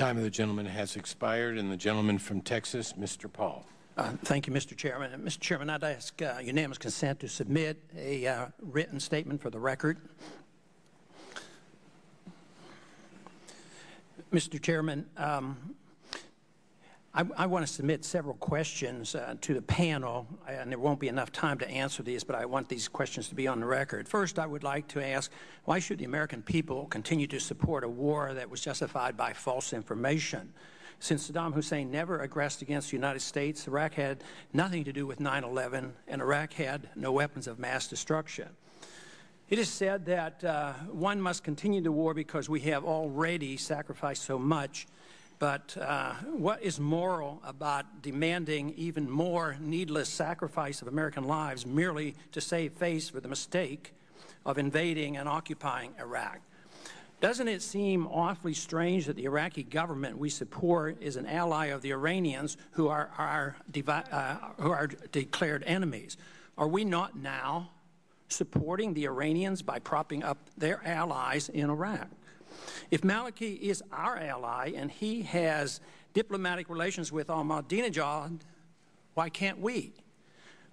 Time of the gentleman has expired, and the gentleman from Texas, Mr. Paul. Thank you, Mr. Chairman. Mr. Chairman, I'd ask unanimous consent to submit a written statement for the record. Mr. Chairman, I want to submit several questions to the panel, and there won't be enough time to answer these, but I want these questions to be on the record. First, I would like to ask, why should the American people continue to support a war that was justified by false information? Since Saddam Hussein never aggressed against the United States, Iraq had nothing to do with 9/11, and Iraq had no weapons of mass destruction. It is said that one must continue the war because we have already sacrificed so much. But what is moral about demanding even more needless sacrifice of American lives merely to save face for the mistake of invading and occupying Iraq? Doesn't it seem awfully strange that the Iraqi government we support is an ally of the Iranians who are declared enemies? Are we not now supporting the Iranians by propping up their allies in Iraq? If Maliki is our ally and he has diplomatic relations with Ahmadinejad, why can't we?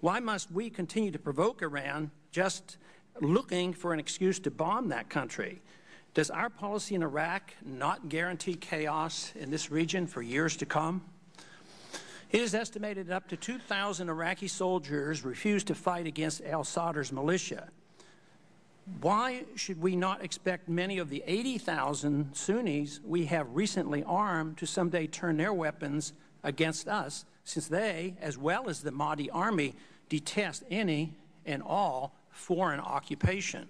Why must we continue to provoke Iran just looking for an excuse to bomb that country? Does our policy in Iraq not guarantee chaos in this region for years to come? It is estimated that up to 2,000 Iraqi soldiers refused to fight against al-Sadr's militia. Why should we not expect many of the 80,000 Sunnis we have recently armed to someday turn their weapons against us, since they, as well as the Mahdi army, detest any and all foreign occupation?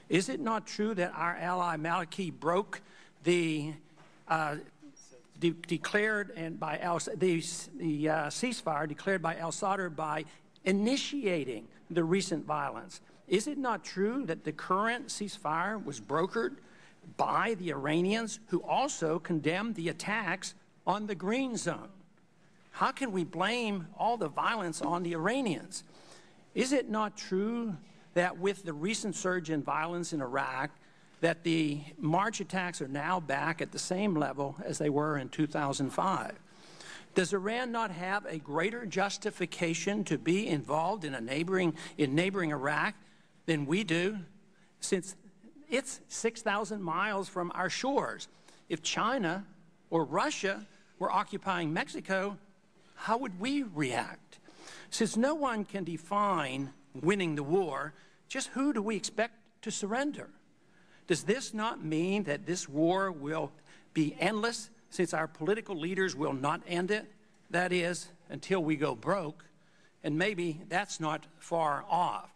Is it not true that our ally Maliki broke the ceasefire declared by al-Sadr by initiating the recent violence? Is it not true that the current ceasefire was brokered by the Iranians, who also condemned the attacks on the Green Zone? How can we blame all the violence on the Iranians? Is it not true that with the recent surge in violence in Iraq, that the March attacks are now back at the same level as they were in 2005? Does Iran not have a greater justification to be involved in neighboring Iraq than we do, since it's 6,000 miles from our shores? If China or Russia were occupying Mexico, how would we react? Since no one can define winning the war, just who do we expect to surrender? Does this not mean that this war will be endless, since our political leaders will not end it? That is, until we go broke, and maybe that's not far off.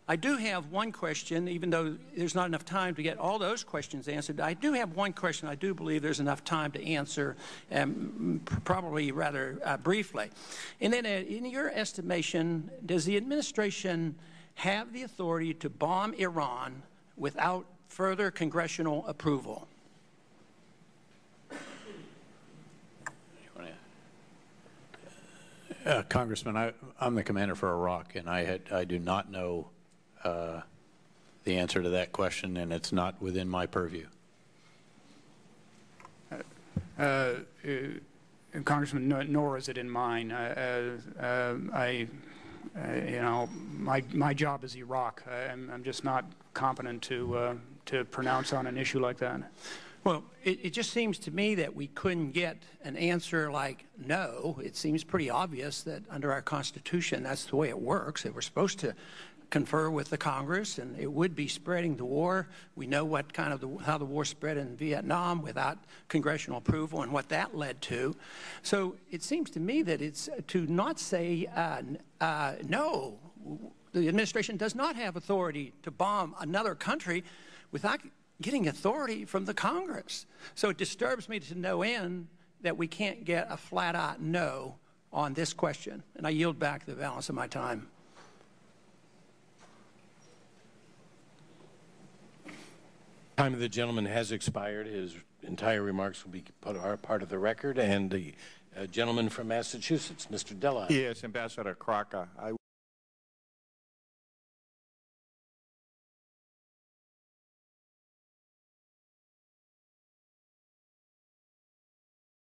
I do have one question, even though there's not enough time to get all those questions answered. I do have one question I do believe there's enough time to answer, probably rather briefly. And then in your estimation, does the administration have the authority to bomb Iran without further congressional approval? Congressman, I'm the commander for Iraq, and I do not know the answer to that question, and it's not within my purview. Congressman, nor is it in mine. You know, my job is Iraq. I'm just not competent to pronounce on an issue like that. Well, it just seems to me that we couldn't get an answer like no. It seems pretty obvious that under our Constitution, that's the way it works, that we're supposed to confer with the Congress, and it would be spreading the war. We know what kind of how the war spread in Vietnam without congressional approval and what that led to. So it seems to me that it's to not say no. The administration does not have authority to bomb another country without getting authority from the Congress. So it disturbs me to no end that we can't get a flat-out no on this question. And I yield back the balance of my time. Time of the gentleman has expired. His entire remarks will be part of the record. And the gentleman from Massachusetts, Mr. Della. Yes, Ambassador Crocker.